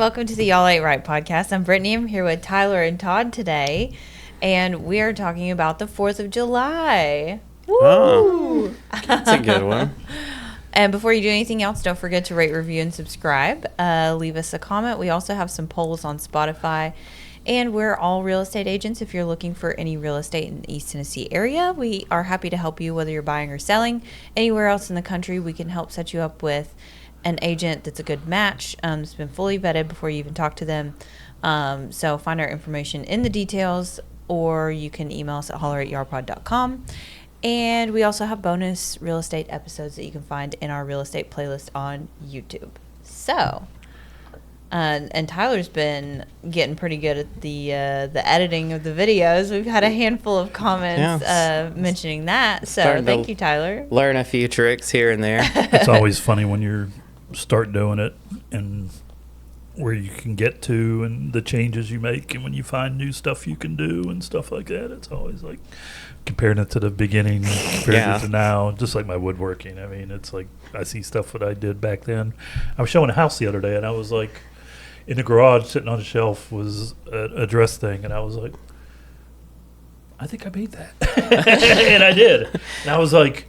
welcome to the Y'all Ain't Right podcast. I'm Brittany. I'm here with Tyler and Todd today, and we are talking about the 4th of July. Woo! Oh, that's a good one. And before you do anything else, don't forget to rate, review, and subscribe. Leave us a comment. We also have some polls on Spotify, and we're all real estate agents. If you're looking for any real estate in the East Tennessee area, we are happy to help you, whether you're buying or selling. Anywhere else in the country, we can help set you up with an agent that's a good match. It's been fully vetted before you even talk to them. So find our information in the details, or you can email us at holler@yardpod.com. And we also have bonus real estate episodes that you can find in our real estate playlist on YouTube. So, and Tyler's been getting pretty good at the editing of the videos. We've had a handful of comments mentioning that. So thank you, Tyler. Learn a few tricks here and there. It's always funny when you start doing it and where you can get to and the changes you make, and when you find new stuff you can do and stuff like that. It's always like comparing it to the beginning compared to now, just like my woodworking. I mean, it's like I see stuff that I did back then. I was showing a house the other day, and I was like, in the garage sitting on a shelf was a dress thing, and I was like, I think I made that. And I did. And I was like,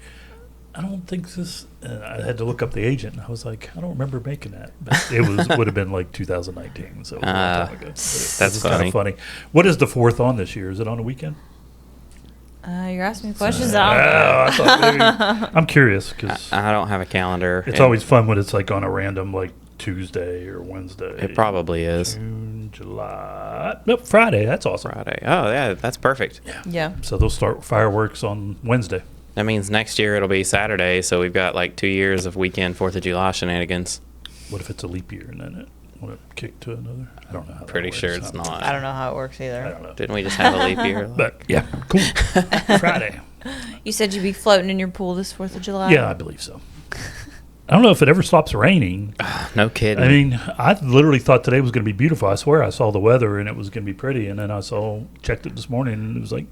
I don't think this. I had to look up the agent, and I was like, I don't remember making that. But it would have been like 2019, so it was a long time ago. That's kind of funny. What is the 4th on this year? Is it on a weekend? You're asking me questions. I thought maybe, I'm curious because I don't have a calendar. It's always fun when it's like on a random like Tuesday or Wednesday. It probably is. June, July. Nope, Friday. That's awesome. Friday. Oh, yeah, that's perfect. Yeah. So they'll start fireworks on Wednesday. That means next year it'll be Saturday, so we've got like 2 years of weekend 4th of July shenanigans. What if it's a leap year and then it want to kick to another? I don't know how Pretty that sure works. it's not. I don't know how it works either. I don't know. Didn't we just have a leap year? But yeah, cool. Friday. You said you'd be floating in your pool this 4th of July? Yeah, I believe so. I don't know if it ever stops raining. No kidding. I mean, I literally thought today was going to be beautiful. I swear I saw the weather and it was going to be pretty, and then checked it this morning and it was like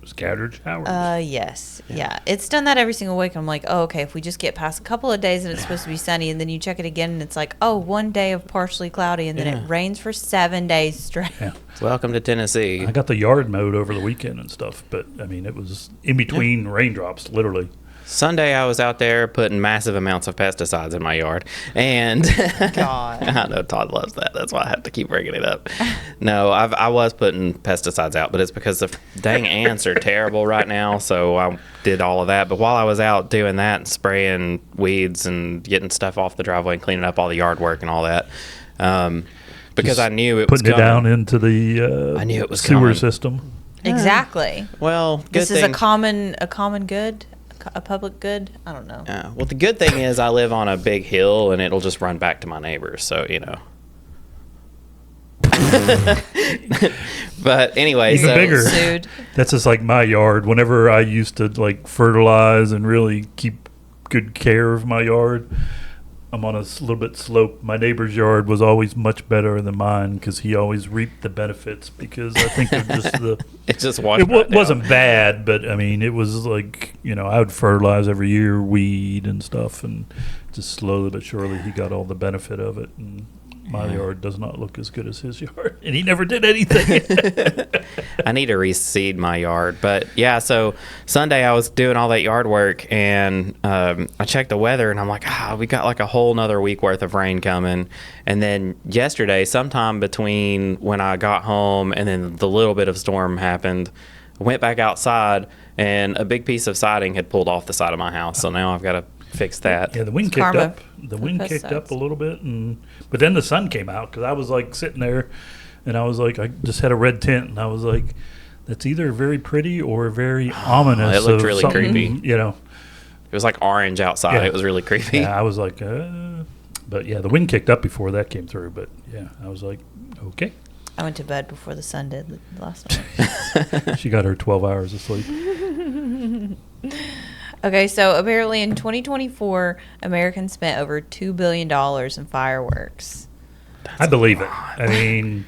scattered showers. Yes. Yeah. It's done that every single week. I'm like, oh, okay, if we just get past a couple of days and it's supposed to be sunny, and then you check it again and it's like, oh, 1 day of partially cloudy, and then it rains for 7 days straight. Yeah. Welcome to Tennessee. I got the yard mowed over the weekend and stuff, but I mean, it was in between raindrops, literally. Sunday, I was out there putting massive amounts of pesticides in my yard, and God. I know Todd loves that. That's why I have to keep bringing it up. No, I was putting pesticides out, but it's because the dang ants are terrible right now, so I did all of that. But while I was out doing that and spraying weeds and getting stuff off the driveway and cleaning up all the yard work and all that, because Just I knew it was putting it coming. down into the I knew it was sewer coming. system. Exactly. Well, good This is thing. a common good, a public good. I don't know. Well, the good thing is I live on a big hill, and it'll just run back to my neighbors. So But anyway, Even bigger. Sued. That's just like my yard. Whenever I used to like fertilize and really keep good care of my yard, I'm on a little bit slope. My neighbor's yard was always much better than mine because he always reaped the benefits, because I think of just the it just washed it right down. wasn't bad, but I mean, it was like, I would fertilize every year, weed and stuff, and just slowly but surely he got all the benefit of it. And my yard does not look as good as his yard, and he never did anything. I need to reseed my yard. But yeah, so Sunday I was doing all that yard work, and I checked the weather, and I'm like, we got like a whole nother week worth of rain coming. And then yesterday, sometime between when I got home and then the little bit of storm happened, I went back outside, and a big piece of siding had pulled off the side of my house. So now I've got to fix that. Yeah, the wind It's kicked karma. up. The wind kicked pesticides. up a little bit, but then the sun came out, because I was like sitting there, and I was like, I just had a red tint, and I was like, that's either very pretty or very ominous. It looked of really something, creepy. It was like orange outside. Yeah. It was really creepy. Yeah, I was like, but yeah, the wind kicked up before that came through. But yeah, I was like, okay. I went to bed before the sun did last night. She got her 12 hours of sleep. Okay, so apparently in 2024, Americans spent over $2 billion in fireworks. I believe it. I mean,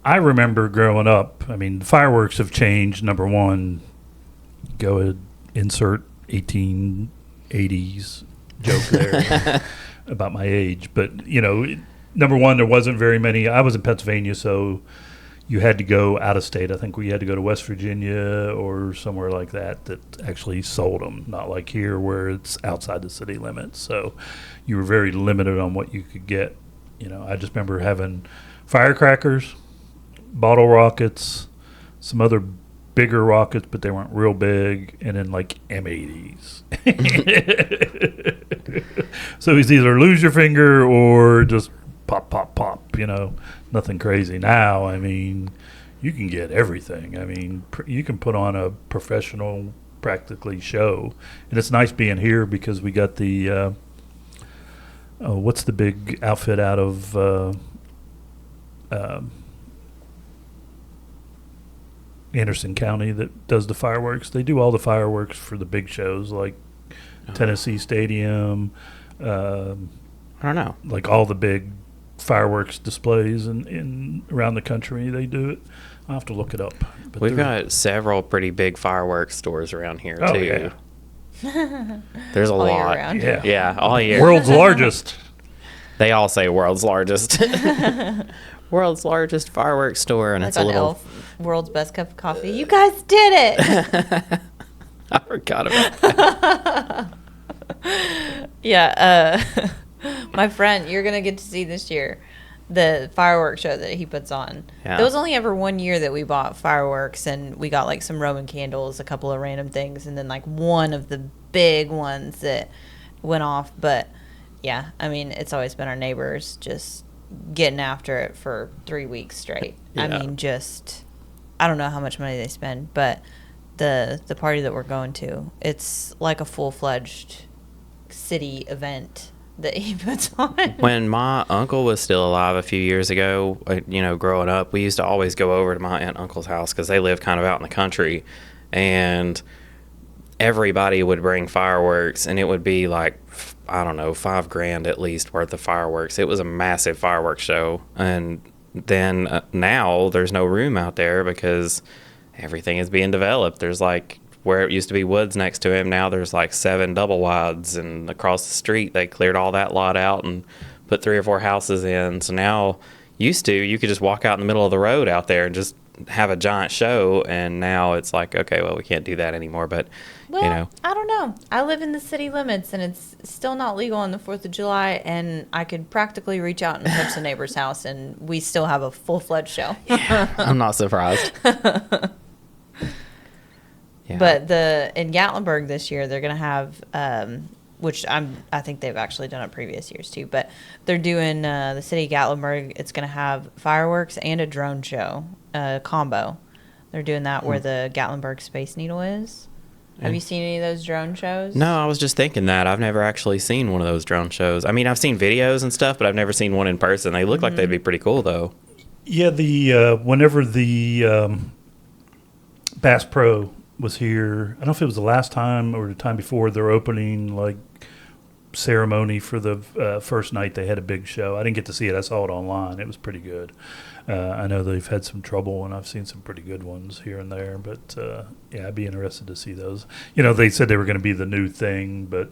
I remember growing up. I mean, fireworks have changed. Number one, go ahead, insert 1880s joke there about my age. But, number one, there wasn't very many. I was in Pennsylvania, so you had to go out of state. I think we had to go to West Virginia or somewhere like that actually sold them, not like here where it's outside the city limits. So you were very limited on what you could get. I just remember having firecrackers, bottle rockets, some other bigger rockets, but they weren't real big, and then like M80s. So it's either lose your finger or just pop, pop, pop, nothing crazy. Now, I mean, you can get everything. I mean, you can put on a professional practically show. And it's nice being here because we got the, what's the big outfit out of Anderson County that does the fireworks? They do all the fireworks for the big shows like Tennessee Stadium. I don't know. Like all the big fireworks displays in around the country, they do it. I'll have to look it up. But We've got several pretty big fireworks stores around here, too. Yeah. There's a All year lot. round. Yeah, all year. World's largest. They all say world's largest. World's largest fireworks store, and Like it's a on little... Elf, world's best cup of coffee. You guys did it. I forgot about that. Yeah, my friend, you're gonna get to see this year the fireworks show that he puts on. Yeah. There was only ever one year that we bought fireworks, and we got like some Roman candles, a couple of random things, and then like one of the big ones that went off. But yeah, I mean, it's always been our neighbors just getting after it for 3 weeks straight. Yeah. I mean, I don't know how much money they spend, but the party that we're going to, it's like a full-fledged city event that he puts on. When my uncle was still alive a few years ago, growing up, we used to always go over to my aunt and uncle's house because they live kind of out in the country, and everybody would bring fireworks, and it would be like, I don't know, $5,000 at least worth of fireworks. It was a massive fireworks show, and then now there's no room out there because everything is being developed. There's like where it used to be woods next to him, now there's like 7 double wides, and across the street they cleared all that lot out and put 3 or 4 houses in. So now, you could just walk out in the middle of the road out there and just have a giant show, and now it's like, okay, well, we can't do that anymore. But Well, I don't know. I live in the city limits, and it's still not legal on the 4th of July, and I could practically reach out and touch the neighbor's house, and we still have a full-fledged show. I'm not surprised. Yeah. But in Gatlinburg this year, they're going to have, which I think they've actually done it previous years too, but they're doing the city of Gatlinburg. It's going to have fireworks and a drone show combo. They're doing that where the Gatlinburg Space Needle is. Have you seen any of those drone shows? No, I was just thinking that. I've never actually seen one of those drone shows. I mean, I've seen videos and stuff, but I've never seen one in person. They look like they'd be pretty cool, though. Yeah, whenever the Bass Pro was here, I don't know if it was the last time or the time before, their opening like ceremony for the first night. They had a big show. I didn't get to see it. I saw it online. It was pretty good. I know they've had some trouble, and I've seen some pretty good ones here and there. But yeah, I'd be interested to see those. They said they were going to be the new thing, but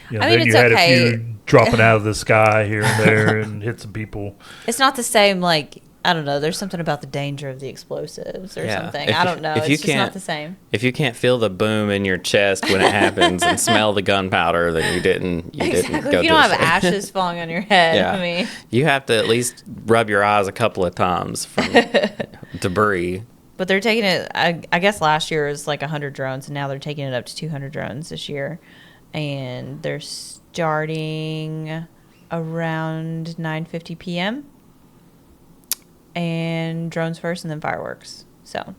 I mean, then it's you had okay. a few dropping out of the sky here and there and hit some people. It's not the same, like, I don't know. There's something about the danger of the explosives or something. I don't know. It's just not the same. If you can't feel the boom in your chest when it happens and smell the gunpowder, then you didn't go If you don't have ashes falling on your head, Yeah. I mean. You have to at least rub your eyes a couple of times from debris. But they're taking it, I guess last year was like 100 drones, and now they're taking it up to 200 drones this year. And they're starting around 9:50 p.m. And drones first and then fireworks. So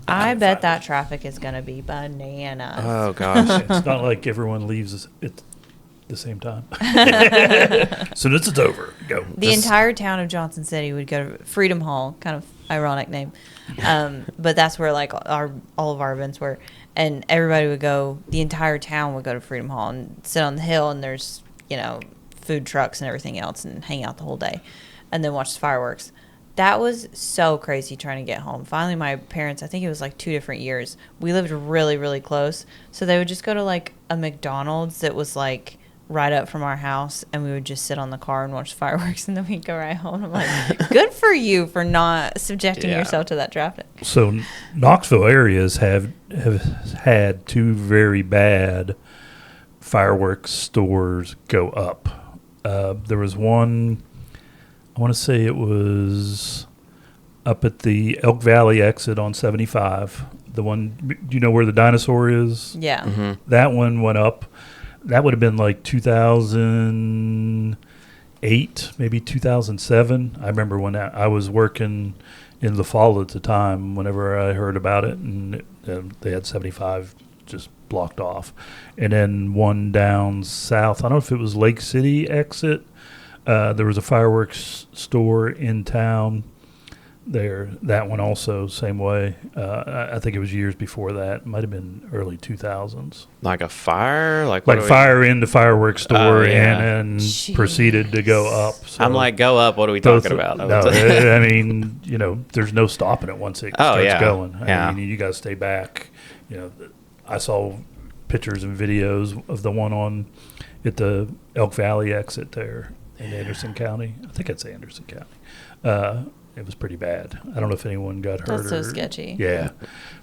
I bet that traffic is going to be bananas. Oh, gosh. It's not like everyone leaves at the same time. As soon as it's over, go. The entire town of Johnson City would go to Freedom Hall, kind of ironic name. But that's where like all of our events were. And everybody would go, the entire town would go to Freedom Hall and sit on the hill, and there's, food trucks and everything else, and hang out the whole day. And then watch the fireworks. That was so crazy trying to get home. Finally, my parents, I think it was like 2 different years, we lived really, really close. So they would just go to like a McDonald's that was like right up from our house, and we would just sit on the car and watch fireworks, and then we'd go right home. I'm like, good for you for not subjecting yourself to that traffic. So Knoxville areas have had 2 very bad fireworks stores go up. There was one, I want to say it was up at the Elk Valley exit on 75. The one, do you know where the dinosaur is? Yeah. Mm-hmm. That one went up. That would have been like 2008, maybe 2007. I remember when I was working in the fall at the time, whenever I heard about it, and they had 75 just blocked off. And then one down south, I don't know if it was Lake City exit. There was a fireworks store in town there. That one also, same way. I think it was years before that. It might have been early 2000s. Like a fire? Like Fire in the fireworks store yeah. and proceeded to go up. So I'm like, go up. What are we talking about? No, I mean, there's no stopping it once it starts going. I mean, you got to stay back. I saw pictures and videos of the one at the Elk Valley exit there in Anderson County. I think it's Anderson County. It was pretty bad. I don't know if anyone got hurt. That's so sketchy. Yeah.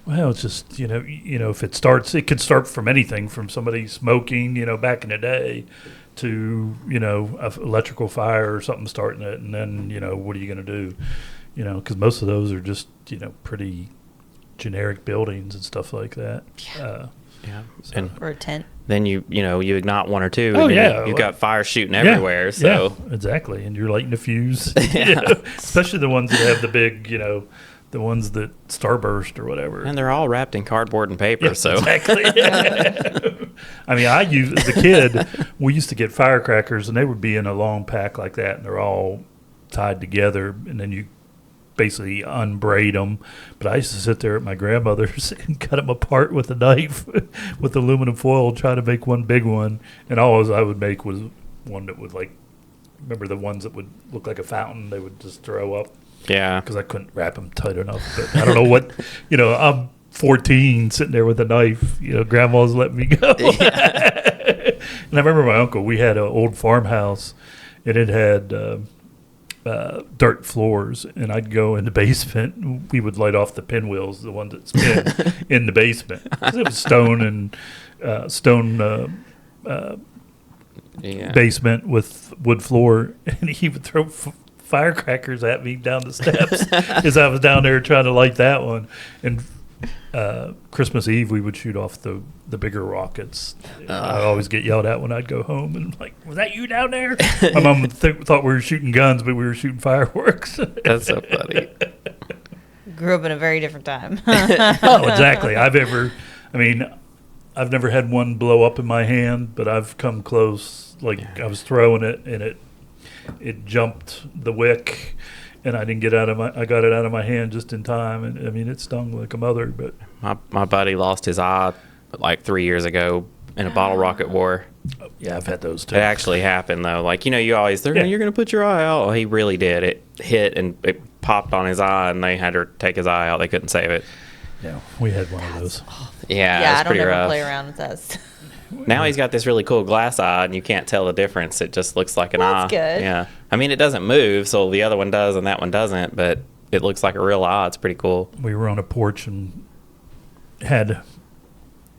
Well, it's just, if it starts, it could start from anything, from somebody smoking, back in the day, to, a electrical fire or something starting it. And then, what are you going to do? Because most of those are just, pretty generic buildings and stuff like that. Yeah. Or a tent. Then you ignite one or two. Oh, and yeah. You've got fire shooting everywhere. So yeah, exactly. And you're lighting a fuse. Especially the ones that have the big, the ones that starburst or whatever. And they're all wrapped in cardboard and paper. Yeah, so exactly. I mean, as a kid, we used to get firecrackers, and they would be in a long pack like that, and they're all tied together, and then you basically unbraid them. But I used to sit there at my grandmother's and cut them apart with a knife with aluminum foil, trying to make one big one. And all I would make was one that would, remember the ones that would look like a fountain they would just throw up? Yeah. Because I couldn't wrap them tight enough. But I don't know what, I'm 14 sitting there with a knife. Grandma's letting me go. Yeah. And I remember my uncle, we had an old farmhouse, and it had dirt floors, and I'd go in the basement. We would light off the pinwheels, the ones that spin, in the basement. 'Cause it was stone basement with wood floor, and he would throw firecrackers at me down the steps as I was down there trying to light that one. And Christmas Eve, we would shoot off the bigger rockets. I'd always get yelled at when I'd go home, and like, was that you down there? My mom thought we were shooting guns, but we were shooting fireworks. That's so funny. Grew up in a very different time. Oh, exactly. I've never had one blow up in my hand, but I've come close. I was throwing it, and it jumped the wick, and I got it out of my hand just in time, and I mean, it stung like a mother. But my buddy lost his eye like 3 years ago in a bottle rocket war. Yeah, I've had those too. It actually happened though. You always you're gonna put your eye out. Well, he really did. It hit and it popped on his eye, and they had to take his eye out. They couldn't save it. Yeah, we had one of those. Yeah, I don't pretty ever rough. play around with us. Now he's got this really cool glass eye, and you can't tell the difference. It just looks like an eye. That's good. Yeah. I mean, it doesn't move, so the other one does and that one doesn't, but it looks like a real eye. It's pretty cool. We were on a porch and had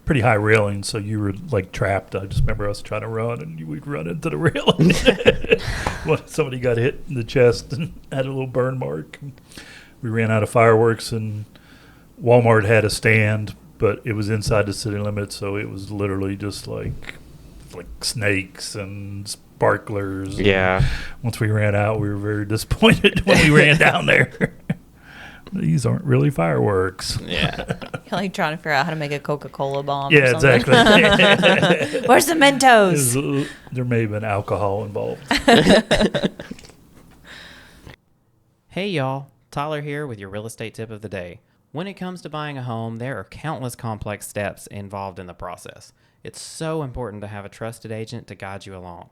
pretty high railings, so you were trapped. I just remember us trying to run, and we'd run into the railing. Somebody got hit in the chest and had a little burn mark. We ran out of fireworks, and Walmart had a stand, but it was inside the city limits, so it was literally just like snakes and sparklers. Yeah. And once we ran out, we were very disappointed when we ran down there. These aren't really fireworks. Yeah. You're trying to figure out how to make a Coca-Cola bomb. Yeah, or something. exactly. Where's the Mentos? There may have been alcohol involved. Hey, y'all. Tyler here with your real estate tip of the day. When it comes to buying a home, there are countless complex steps involved in the process. It's so important to have a trusted agent to guide you along.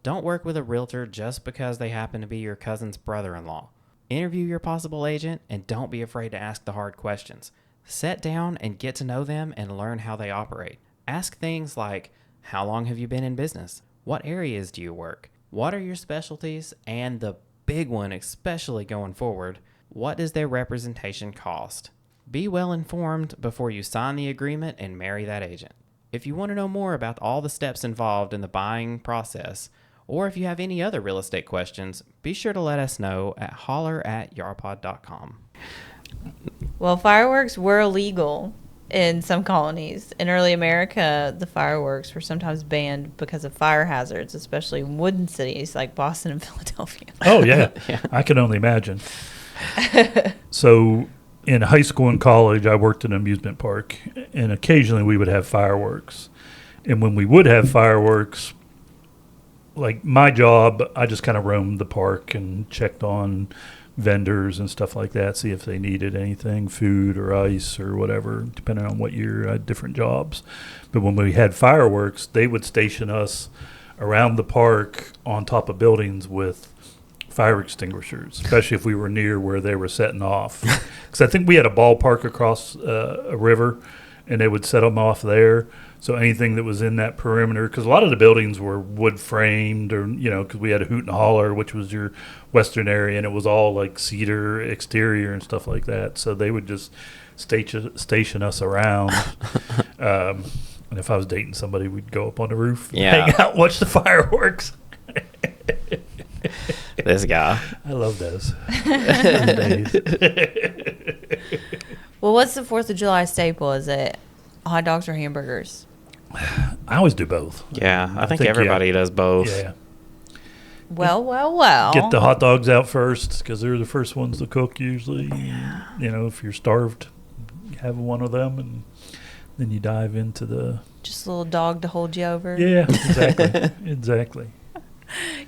Don't work with a realtor just because they happen to be your cousin's brother-in-law. Interview your possible agent, and don't be afraid to ask the hard questions. Sit down and get to know them and learn how they operate. Ask things like, how long have you been in business? What areas do you work? What are your specialties? And the big one, especially going forward, what does their representation cost? Be well informed before you sign the agreement and marry that agent. If you want to know more about all the steps involved in the buying process, or if you have any other real estate questions, be sure to let us know at holler@yarpod.com. Well, fireworks were illegal in some colonies. In early America, the fireworks were sometimes banned because of fire hazards, especially in wooden cities like Boston and Philadelphia. Oh, yeah. I can only imagine. So in high school and college, I worked in an amusement park, and occasionally we would have fireworks. And when we would have fireworks, like my job, I just kind of roamed the park and checked on vendors and stuff like that, see if they needed anything, food or ice or whatever, depending on what your different jobs. But when we had fireworks, they would station us around the park on top of buildings with fire extinguishers, especially if we were near where they were setting off. Because I think we had a ballpark across a river, and they would set them off there. So anything that was in that perimeter, because a lot of the buildings were wood framed, or because we had a Hoot and Holler, which was your western area, and it was all like cedar exterior and stuff like that. So they would just station us around. And if I was dating somebody, we'd go up on the roof, hang out, watch the fireworks. This guy. I love those. Well, what's the 4th of July staple? Is it hot dogs or hamburgers? I always do both. Yeah, I think everybody does both. Yeah. Well. Get the hot dogs out first because they're the first ones to cook usually. If you're starved, have one of them, and then you dive into the... Just a little dog to hold you over. Yeah, exactly. Exactly.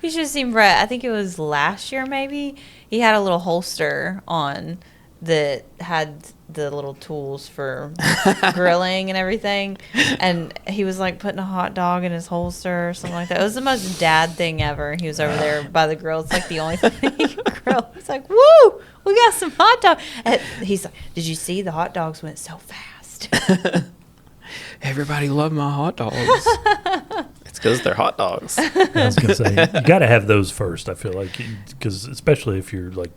You should have seen Brett. I think it was last year maybe. He had a little holster on that had the little tools for grilling and everything. And he was like putting a hot dog in his holster or something like that. It was the most dad thing ever. He was over there by the grill. It's like the only thing he could grill. It's like, woo, we got some hot dogs. And he's like, did you see the hot dogs went so fast? Everybody loved my hot dogs. It's because they're hot dogs. I was going to say, you got to have those first, I feel like, because especially if you're like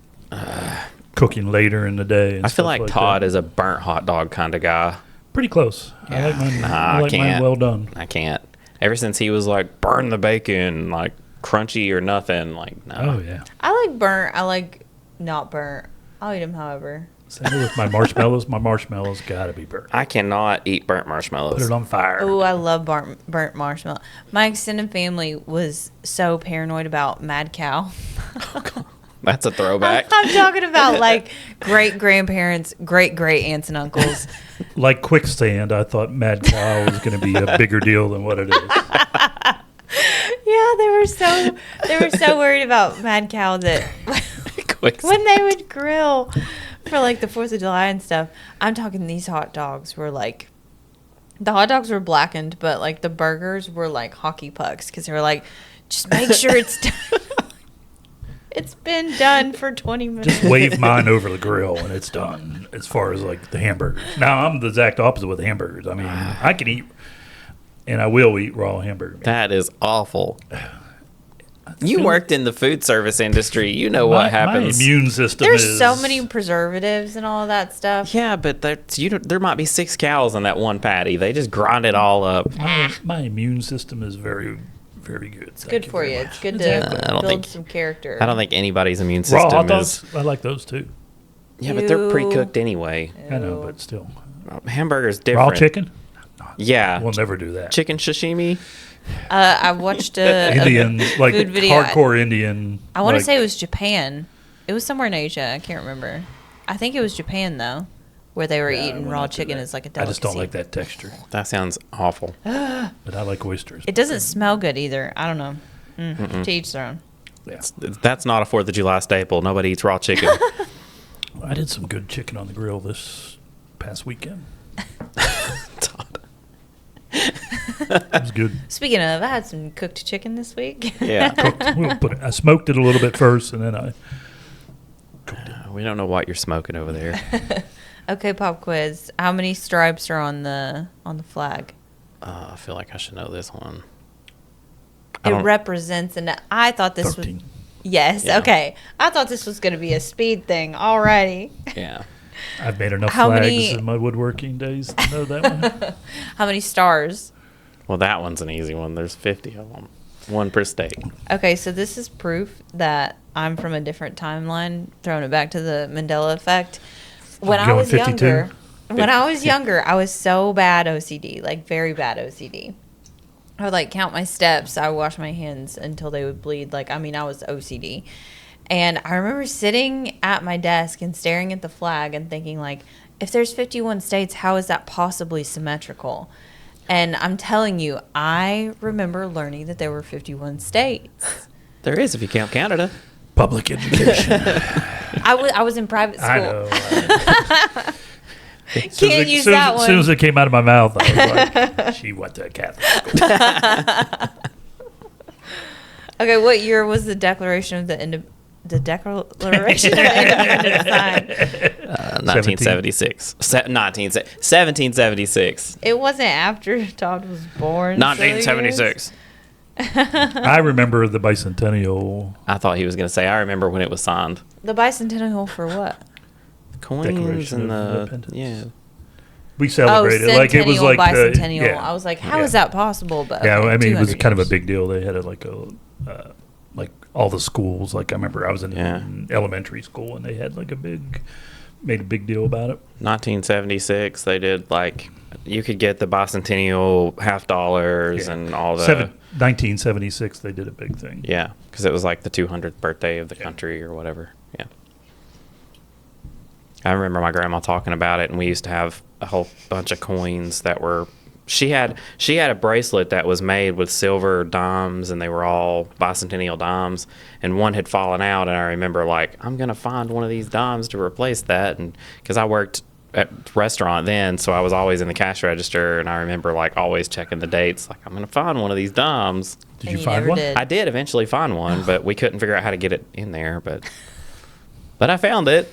cooking later in the day. And I feel like Todd that. is a burnt hot dog kind of guy. Pretty close. Yeah. I like mine. I like can't. mine well done. I can't. Ever since he was like, burn the bacon, like crunchy or nothing, like, no. Oh, yeah. I like burnt. I like not burnt. I'll eat them however. Same with my marshmallows. My marshmallows got to be burnt. I cannot eat burnt marshmallows. Put it on fire. Oh, I love burnt marshmallow. My extended family was so paranoid about mad cow. That's a throwback. I'm talking about like great grandparents, great aunts and uncles. Like quicksand, I thought Mad Cow was going to be a bigger deal than what it is. Yeah, they were so worried about mad cow that when they would grill for like the 4th of July and stuff, I'm talking these hot dogs were like, the hot dogs were blackened, but like the burgers were like hockey pucks because they were like, just make sure it's done. It's been done for 20 minutes. Just wave mine over the grill when it's done, as far as like the hamburgers. Now, I'm the exact opposite with hamburgers. I mean, I can eat, and I will eat raw hamburger. That is awful. You worked in the food service industry. You know what happens. My immune system There's so many preservatives and all that stuff. Yeah, but there might be 6 cows in that one patty. They just grind it all up. My immune system is very, very good. It's good for you. It's good to build some character. I don't think anybody's immune system raw hot is. dogs, I like those too. Yeah, but they're pre-cooked anyway. I know, but still. Hamburger's different. Raw chicken? Yeah. We'll never do that. Chicken sashimi? I watched a Indian, like food video. hardcore Indian. I want to say it was Japan. It was somewhere in Asia. I can't remember. I think it was Japan, though, where they were eating raw chicken as like a delicacy. I just don't like that texture. That sounds awful. But I like oysters. It doesn't smell good either. I don't know. To each their own. Yeah. That's not a 4th of July staple. Nobody eats raw chicken. I did some good chicken on the grill this past weekend. It was good. Speaking of, I had some cooked chicken this week. Yeah. I smoked it a little bit first, and then I cooked it. We don't know what you're smoking over there. Okay, pop quiz. How many stripes are on the flag? I feel like I should know this one. It represents, and I thought this 13. was. Yes, Yeah. okay. I thought this was going to be a speed thing already. Yeah. I've made enough How flags many- in my woodworking days to know that one. How many stars? Well, that one's an easy one. There's 50 of them. One per state. Okay, so this is proof that I'm from a different timeline, throwing it back to the Mandela effect. When I Going was 52? younger, I was so bad OCD, like very bad OCD. I would like count my steps. I would wash my hands until they would bleed. Like, I mean, I was OCD. And I remember sitting at my desk and staring at the flag and thinking, like, if there's 51 states, how is that possibly symmetrical? And I'm telling you, I remember learning that there were 51 states. There is if you count Canada. Public education. I was in private school. I know. Can't use that As soon one. as it came out of my mouth, I was like, she went to a Catholic school. Okay, what year was the Declaration of the Declaration of Independence signed? 1976. 1776. It wasn't after Todd was born. 1976. I remember the bicentennial I thought he was going to say, I remember when it was signed. The bicentennial for what? The coins Declaration and of the. Independence. Yeah. we celebrated like it was like bicentennial. yeah, I was like, how yeah. is that possible? But Yeah, okay, I mean, it was 200 kind of a years. big deal. They had it like like all the schools. Like I remember I was in Yeah. elementary school and they had like made a big deal about it. 1976, they did like. You could get the bicentennial $50 Yeah. and all the. 1976, they did a big thing. Yeah, because it was like the 200th birthday of the Yeah. country or whatever. Yeah. I remember my grandma talking about it, and we used to have a whole bunch of coins that were. She had a bracelet that was made with silver dimes, and they were all bicentennial dimes. And one had fallen out, and I remember like, I'm gonna find one of these dimes to replace that, and because I worked at the restaurant then, so I was always in the cash register, and I remember like always checking the dates, like I'm gonna find one of these dimes. Did And you you find never one? did. I did eventually find one, but we couldn't figure out how to get it in there. But I found it.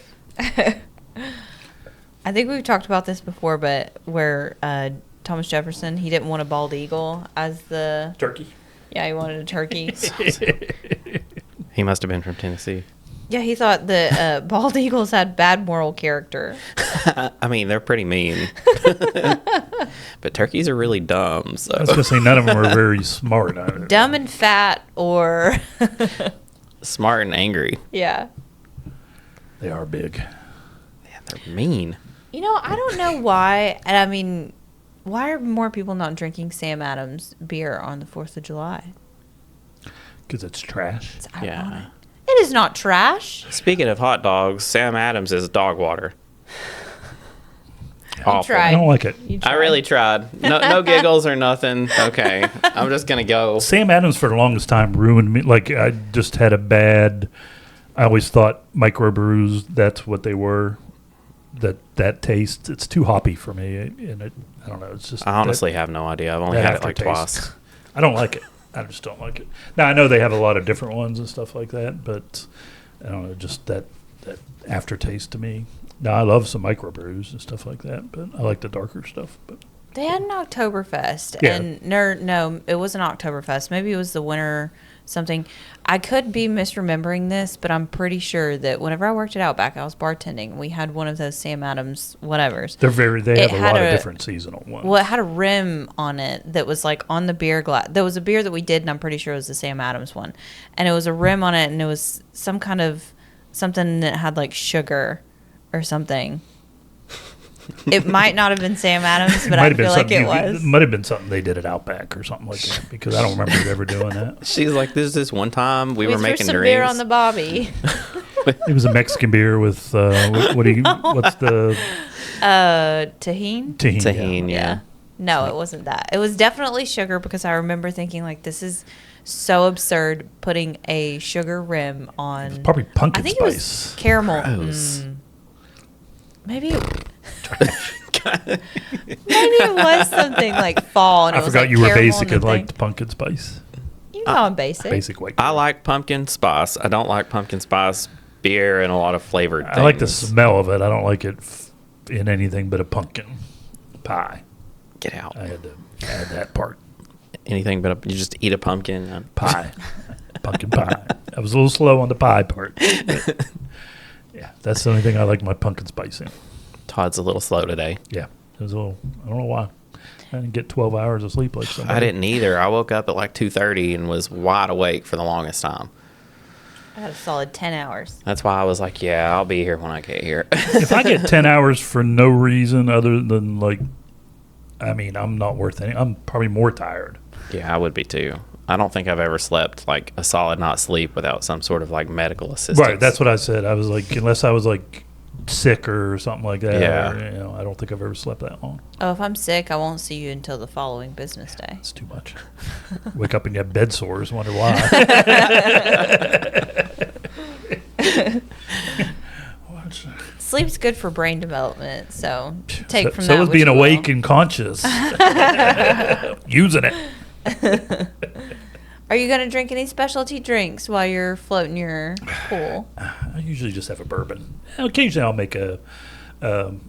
I think we've talked about this before, but where Thomas Jefferson, he didn't want a bald eagle as the. Turkey. Yeah, he wanted a turkey. He must have been from Tennessee. Yeah, he thought the bald eagles had bad moral character. I mean, they're pretty mean. But turkeys are really dumb. So I was gonna say none of them are very smart either. Dumb and fat, or. smart and angry. Yeah. They are big. Yeah, they're mean. You know, I don't know why. And I mean, why are more people not drinking Sam Adams beer on the 4th of July? Because it's trash. It's Yeah. ironic. It is not trash. Speaking of hot dogs, Sam Adams is dog water. You Awful. tried. I don't like it. You I really tried. No giggles or nothing. Okay, I'm just gonna go. Sam Adams for the longest time ruined me. Like I just had a bad. I always thought microbrews. That's what they were. That taste. It's too hoppy for me, and I don't know. It's just. I honestly have no idea. I've only that had it like aftertaste. twice. I don't like it. I just don't like it. Now I know they have a lot of different ones and stuff like that, but I don't know. Just that aftertaste to me. Now I love some microbrews and stuff like that, but I like the darker stuff. But They had an Oktoberfest, Yeah. and no, it wasn't Oktoberfest. Maybe it was the winter something. I could be misremembering this, but I'm pretty sure that whenever I worked at Outback, I was bartending. We had one of those Sam Adams whatevers. they have a had lot of a- different seasonal ones. Well, it had a rim on it that was like on the beer glass. There was a beer that we did, and I'm pretty sure it was the Sam Adams one. And it was a rim on it, and it was some kind of something that had like sugar or something. It might not have been Sam Adams, but I feel like it was. Might have been something they did at Outback or something like that because I don't remember ever doing that. She's like, "There's this one time we were threw making some drinks." beer on the Bobby. It was a Mexican beer with what's the Tahine? tahini? Tahine, yeah. No, it wasn't that. It was definitely sugar because I remember thinking like this is so absurd putting a sugar rim on. Probably pumpkin I think spice. it was caramel. Gross. Maybe. Maybe it was something like fall. And I it was forgot like you were caramel basic on the and thing. liked pumpkin spice. You know I'm basic. Basic white. I like pumpkin spice. I don't like pumpkin spice beer and a lot of flavored things. I like the smell of it. I don't like it in anything but a pumpkin pie. Get out. I had to add that part. anything but you just eat a pumpkin. Pie. Pumpkin pie. I was a little slow on the pie part. But yeah, that's the only thing I like my pumpkin spice in. Todd's a little slow today. Yeah, it was a little. I don't know why. I didn't get 12 hours of sleep like somebody. I didn't either. I woke up at like 2:30 and was wide awake for the longest time. I had a solid 10 hours. That's why I was like, yeah, I'll be here when I get here. If I get 10 hours for no reason other than like, I mean, I'm not worth any. I'm probably more tired. Yeah, I would be too. I don't think I've ever slept like a solid night's sleep without some sort of like medical assistance. Right, that's what I said. I was like, unless I was like sick or something like that. Yeah. Or, I don't think I've ever slept that long. Oh, if I'm sick, I won't see you until the following business day. It's too much. Wake up and you have bed sores. Wonder why. Sleep's good for brain development, so take from that. So is what being you will. awake and conscious. Using it. Are you going to drink any specialty drinks while you're floating your pool? I usually just have a bourbon. Occasionally I'll make a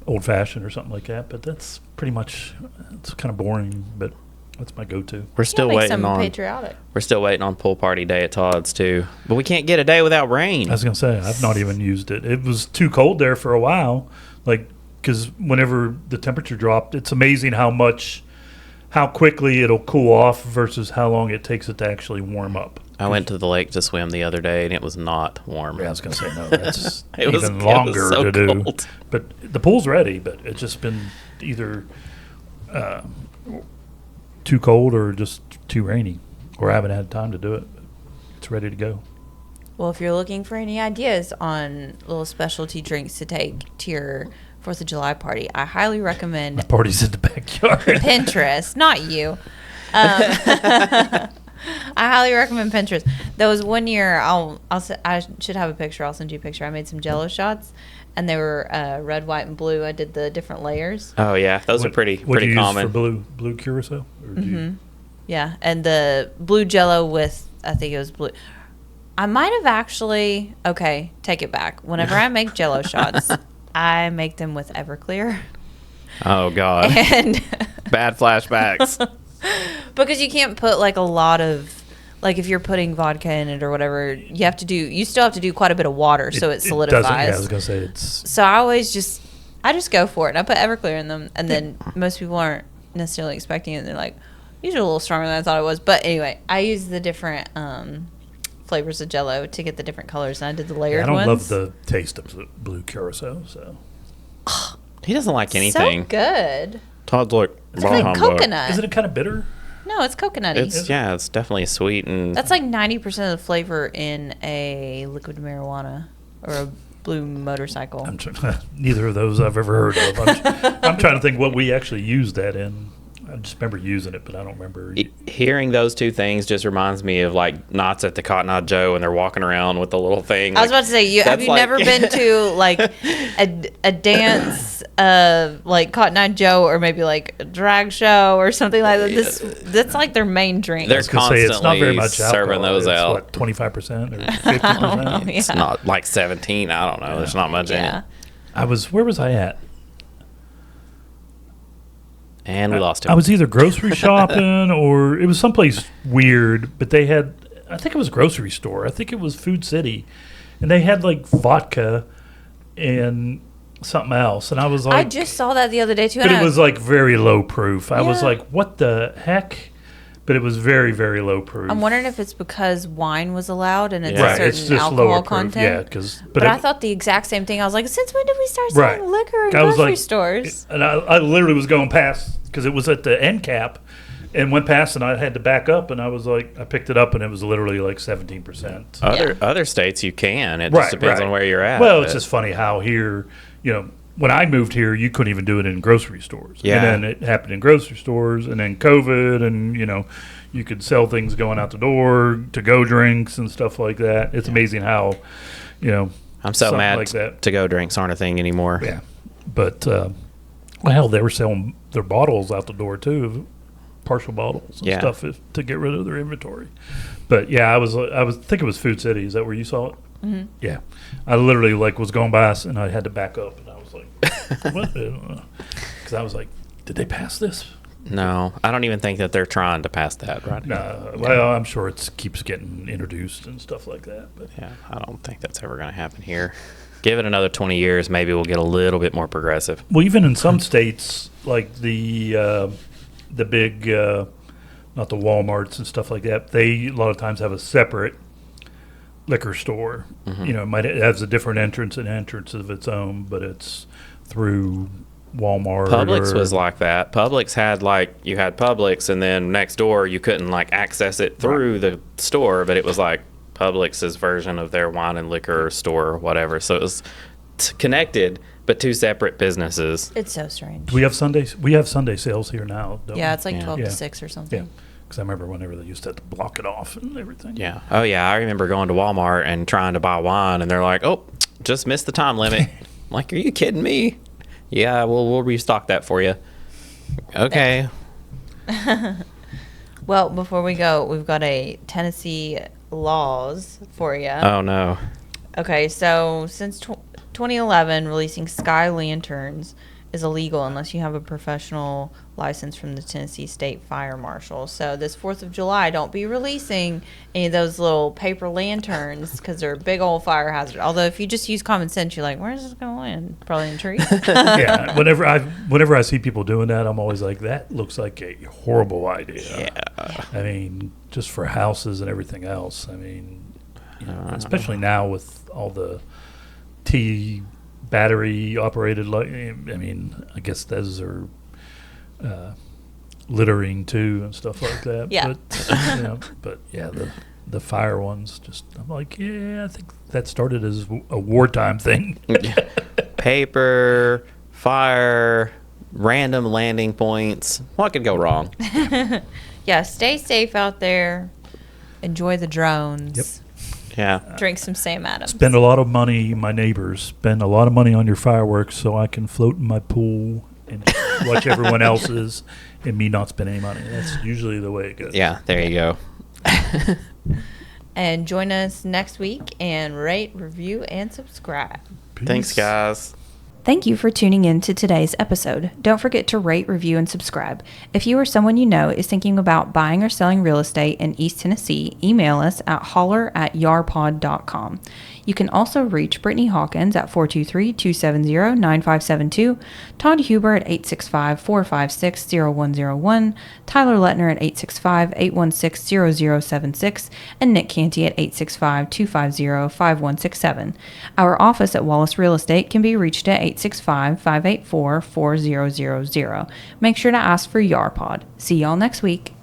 old fashioned or something like that, but that's pretty much, it's kind of boring, but that's my go-to. We're still make waiting some on patriotic. We're still waiting on pool party day at Todd's too. But we can't get a day without rain. I was gonna say I've not even used it. It was too cold there for a while, like because whenever the temperature dropped, it's amazing how quickly it'll cool off versus how long it takes it to actually warm up. I went to the lake to swim the other day and it was not warm. Yeah, I was gonna say no. That's It was- even it was longer so to do. cold. But the pool's ready, but it's just been either too cold or just too rainy, or I haven't had time to do it. But it's ready to go. Well, if you're looking for any ideas on little specialty drinks to take to your 4th of July party, I highly recommend My party's in the backyard. Pinterest, not you. I highly recommend Pinterest. There was one year, I should have a picture. I'll send you a picture. I made some Jello shots, and they were red, white, and blue. I did the different layers. Oh yeah, those are pretty What do you common. use for blue curacao? Or do you, Yeah, and the blue Jello with, I think it was blue. I might have actually, okay, take it back. Whenever I make Jello shots, I make them with Everclear. Oh god, And bad flashbacks. because you can't put like a lot of, like if you're putting vodka in it or whatever, you still have to do quite a bit of water so it solidifies. doesn't, yeah, I was gonna say it's. So I just go for it. And I put Everclear in them, and then most people aren't necessarily expecting it. And they're like, these are a little stronger than I thought it was. But anyway, I use the different flavors of Jello to get the different colors, and I did the layered I don't ones. love the taste of the blue curacao, so. He doesn't like anything. So good. Todd's like, It's like coconut. Isn't it kind of bitter? No, it's coconutty. It's definitely sweet and That's like 90% of the flavor in a liquid marijuana or a blue motorcycle. Neither of those I've ever heard of. I'm trying to think what we actually used that in. I just remember using it, but I don't remember. Hearing those two things just reminds me of like knots at the Cotton Eye Joe and they're walking around with the little thing. I was about to say, have you never been to like a dance like Cotton Eye Joe or maybe like a drag show or something like that? That's like their main drink. They're I was gonna say, it's not very constantly much alcohol. serving those It's out. what, 25% or 50%? It's not like 17. I don't know. There's not much in Yeah. it. Where was I at? And we lost him. I was either grocery shopping or it was someplace weird, but they had, I think it was a grocery store. I think it was Food City. And they had like vodka and something else. And I was like, I just saw that the other day too. but and it was like very low proof. I was Yeah. like, what the heck? But it was very, very low proof. I'm wondering if it's because wine was allowed and it's Yeah. a Right, certain it's just alcohol lower proof. content. Yeah, But I thought the exact same thing. I was like, since when did we start selling Right. liquor in I was grocery like- stores? And I literally was going past because it was at the end cap and went past and I had to back up and I was like, I picked it up and it was literally like 17%. Other states you can. It just depends on where you're at. Well, but- it's just funny how here, when I moved here, you couldn't even do it in grocery stores. Yeah. And then it happened in grocery stores and then COVID and, you could sell things going out the door, to-go drinks and stuff like that. It's amazing how, I'm so something mad like that. to-go drinks aren't a thing anymore. Yeah. But, hell, they were selling their bottles out the door too, partial bottles and Yeah. stuff to get rid of their inventory. But yeah, I think it was Food City. Is that where you saw it? Mm-hmm. Yeah. I literally was going by us and I had to back up and I was like, what? Because I was like, did they pass this? No, I don't even think that they're trying to pass that right now. No, well, I'm sure it keeps getting introduced and stuff like that. But Yeah, I don't think that's ever going to happen here. Give it another 20 years, maybe we'll get a little bit more progressive. well, even in some states, like the big, not the Walmarts and stuff like that, they a lot of times have a separate liquor store. Mm-hmm. You know, it has a different entrance of its own, but it's through Walmart. Publix or, was like that. Publix had you had Publix, and then next door you couldn't access it through the store, but it was like Publix's version of their wine and liquor store or whatever. So it was connected, but two separate businesses. It's so strange. Do we have Sundays? We have Sunday sales here now. Don't Yeah, we? it's like Yeah. 12 Yeah. to 6 or something. Yeah, because I remember whenever they used to have to block it off and everything. Yeah. Oh yeah, I remember going to Walmart and trying to buy wine, and they're like, "Oh, just missed the time limit." I'm like, are you kidding me? Yeah, we'll restock that for you. Okay. Well, before we go, we've got a Tennessee laws for you. Oh no. Okay, so since 2011, releasing sky lanterns is illegal unless you have a professional license from the Tennessee State Fire Marshal. So this 4th of July, don't be releasing any of those little paper lanterns because they're a big old fire hazard. Although if you just use common sense, you're like, where's this going to land? Probably in a tree. Yeah, whenever I see people doing that, I'm always like, that looks like a horrible idea. Yeah. I mean, just for houses and everything else. I mean, you know, especially now with all the battery operated light. I mean, I guess those are littering too and stuff like that. Yeah. But yeah, the fire ones, just I'm like, yeah, I think that started as a wartime thing. Paper, fire, random landing points. What could go wrong? Yeah, stay safe out there. Enjoy the drones. Yep. Yeah. Drink some Sam Adams. Spend a lot of money, my neighbors, spend a lot of money on your fireworks so I can float in my pool and watch everyone else's and me not spend any money. That's usually the way it goes. Yeah, there you go. And join us next week and rate, review, and subscribe. Peace. Thanks, guys. Thank you for tuning in to today's episode. Don't forget to rate, review, and subscribe. If you or someone you know is thinking about buying or selling real estate in East Tennessee, email us at holler@yarpod.com. You can also reach Brittany Hawkins at 423-270-9572, Todd Huber at 865-456-0101, Tyler Letner at 865-816-0076, and Nick Cantey at 865-250-5167. Our office at Wallace Real Estate can be reached at 865-584-4000. Make sure to ask for YARPod. See y'all next week.